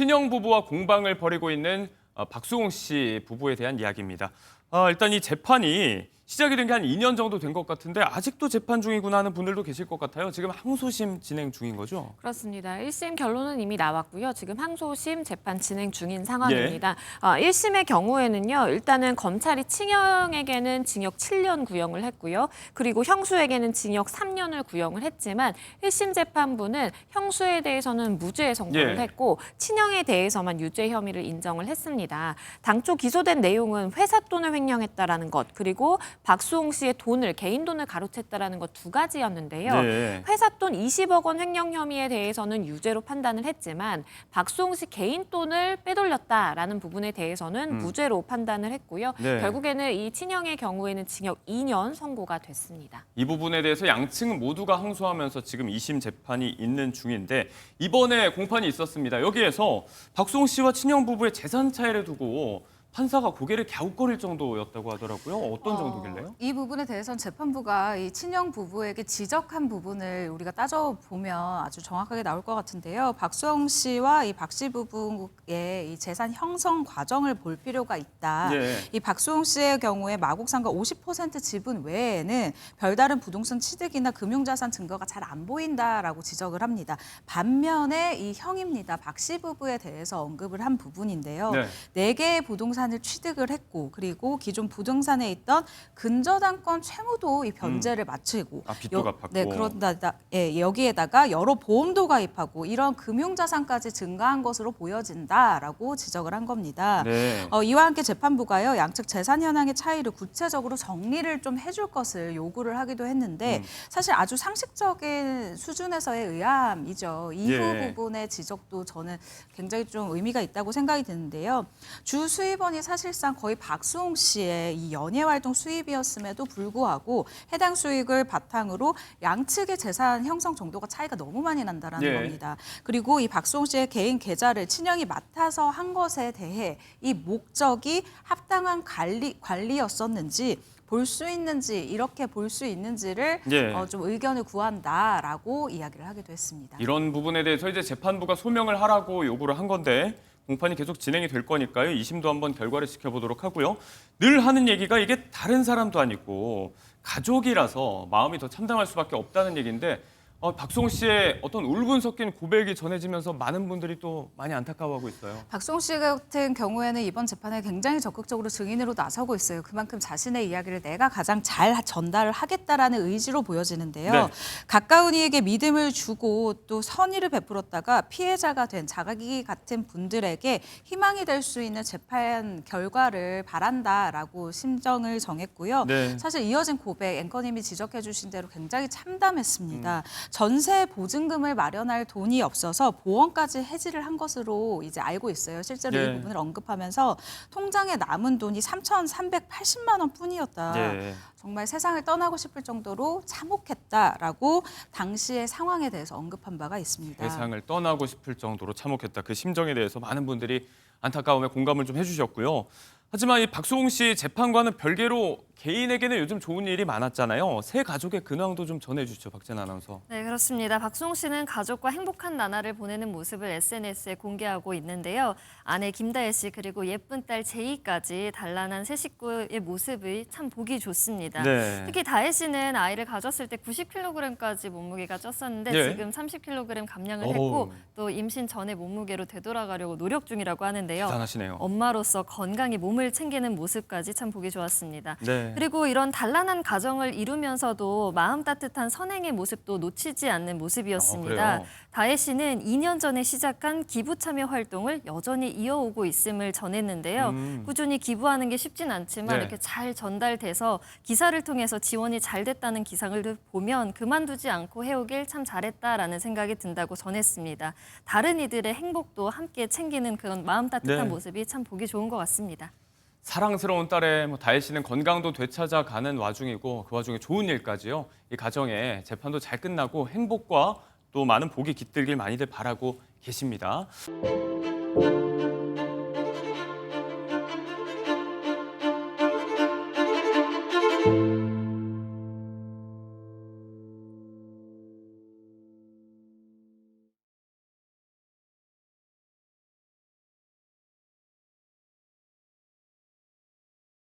친형 부부와 공방을 벌이고 있는 박수홍 씨 부부에 대한 이야기입니다. 일단 이 재판이 시작이 된 게 한 2년 정도 된 것 같은데 아직도 재판 중이구나 하는 분들도 계실 것 같아요. 지금 항소심 진행 중인 거죠? 그렇습니다. 1심 결론은 이미 나왔고요. 지금 항소심 재판 진행 중인 상황입니다. 1심의 경우에는요. 일단은 검찰이 친형에게는 징역 7년 구형을 했고요. 그리고 형수에게는 징역 3년을 구형을 했지만 1심 재판부는 형수에 대해서는 무죄 선고를 했고 친형에 대해서만 유죄 혐의를 인정을 했습니다. 당초 기소된 내용은 회사 돈을 횡령했다라는 것 그리고 박수홍 씨의 돈을 개인 돈을 가로챘다라는 것 두 가지였는데요. 회사 돈 20억 원 횡령 혐의에 대해서는 유죄로 판단을 했지만 박수홍 씨 개인 돈을 빼돌렸다라는 부분에 대해서는 무죄로 판단을 했고요. 결국에는 이 친형의 경우에는 징역 2년 선고가 됐습니다. 이 부분에 대해서 양측 모두가 항소하면서 지금 2심 재판이 있는 중인데 이번에 공판이 있었습니다. 여기에서 박수홍 씨와 친형 부부의 재산 차이를 두고 판사가 고개를 갸웃거릴 정도였다고 하더라고요. 어떤 정도길래요? 이 부분에 대해서는 재판부가 이 친형 부부에게 지적한 부분을 우리가 따져보면 아주 정확하게 나올 것 같은데요. 박수홍 씨와 이 박 씨 부부의 이 재산 형성 과정을 볼 필요가 있다. 이 박수홍 씨의 경우에 마곡상가 50% 지분 외에는 별다른 부동산 취득이나 금융자산 증거가 잘 안 보인다라고 지적을 합니다. 반면에 이 형입니다. 박 씨 부부에 대해서 언급을 한 부분인데요. 4개의 부동산을 취득을 했고 그리고 기존 부동산에 있던 근저당권 채무도 이 변제를 마치고 빚도 갚았고 그런다 여기에다가 여러 보험도 가입하고 이런 금융자산까지 증가한 것으로 보여진다라고 지적을 한 겁니다. 이와 함께 재판부가요 양측 재산 현황의 차이를 구체적으로 정리를 좀 해줄 것을 요구를 하기도 했는데 사실 아주 상식적인 수준에서의 의함이죠. 이후 부분의 지적도 저는 굉장히 좀 의미가 있다고 생각이 드는데요. 주 수입원이 사실상 거의 박수홍 씨의 이 연예활동 수입이었음에도 불구하고 해당 수익을 바탕으로 양측의 재산 형성 정도가 차이가 너무 많이 난다라는 겁니다. 그리고 이 박수홍 씨의 개인 계좌를 친형이 맡아서 한 것에 대해 이 목적이 합당한 관리였었는지 볼 수 있는지 이렇게 볼 수 있는지를 좀 의견을 구한다라고 이야기를 하기도 했습니다. 이런 부분에 대해서 이제 재판부가 소명을 하라고 요구를 한 건데 공판이 계속 진행이 될 거니까요. 2심도 한번 결과를 지켜보도록 하고요. 늘 하는 얘기가 이게 다른 사람도 아니고 가족이라서 마음이 더 참담할 수밖에 없다는 얘기인데 박수홍 씨의 어떤 울분 섞인 고백이 전해지면서 많은 분들이 또 많이 안타까워하고 있어요. 박수홍 씨 같은 경우에는 이번 재판에 굉장히 적극적으로 증인으로 나서고 있어요. 그만큼 자신의 이야기를 내가 가장 잘 전달을 하겠다라는 의지로 보여지는데요. 가까운 이에게 믿음을 주고 또 선의를 베풀었다가 피해자가 된 자기 같은 분들에게 희망이 될 수 있는 재판 결과를 바란다라고 심정을 정했고요. 사실 이어진 고백 앵커님이 지적해 주신 대로 굉장히 참담했습니다. 전세 보증금을 마련할 돈이 없어서 보험까지 해지를 한 것으로 이제 알고 있어요. 실제로 이 부분을 언급하면서 통장에 남은 돈이 3,380만 원 뿐이었다. 정말 세상을 떠나고 싶을 정도로 참혹했다라고 당시의 상황에 대해서 언급한 바가 있습니다. 세상을 떠나고 싶을 정도로 참혹했다. 그 심정에 대해서 많은 분들이 안타까움에 공감을 좀 해주셨고요. 하지만 이 박수홍 씨 재판과는 별개로 개인에게는 요즘 좋은 일이 많았잖아요. 새 가족의 근황도 좀 전해주시죠, 박재현 아나운서. 네, 그렇습니다. 박수홍 씨는 가족과 행복한 나날을 보내는 모습을 SNS에 공개하고 있는데요. 아내 김다혜 씨 그리고 예쁜 딸 제이까지 단란한 세 식구의 모습이 참 보기 좋습니다. 특히 다혜 씨는 아이를 가졌을 때 90kg까지 몸무게가 쪘었는데 지금 30kg 감량을 했고 또 임신 전에 몸무게로 되돌아가려고 노력 중이라고 하는데요. 대단하시네요. 엄마로서 건강히 몸을 챙기는 모습까지 참 보기 좋았습니다. 그리고 이런 단란한 가정을 이루면서도 마음 따뜻한 선행의 모습도 놓치지 않는 모습이었습니다. 다혜 씨는 2년 전에 시작한 기부 참여 활동을 여전히 이어오고 있음을 전했는데요. 꾸준히 기부하는 게 쉽진 않지만 이렇게 잘 전달돼서 기사를 통해서 지원이 잘 됐다는 기사를 보면 그만두지 않고 해오길 참 잘했다라는 생각이 든다고 전했습니다. 다른 이들의 행복도 함께 챙기는 그런 마음 따뜻한 모습이 참 보기 좋은 것 같습니다. 사랑스러운 딸의 다혜 씨는 건강도 되찾아가는 와중이고 그 와중에 좋은 일까지요. 이 가정에 재판도 잘 끝나고 행복과 또 많은 복이 깃들길 많이들 바라고 계십니다.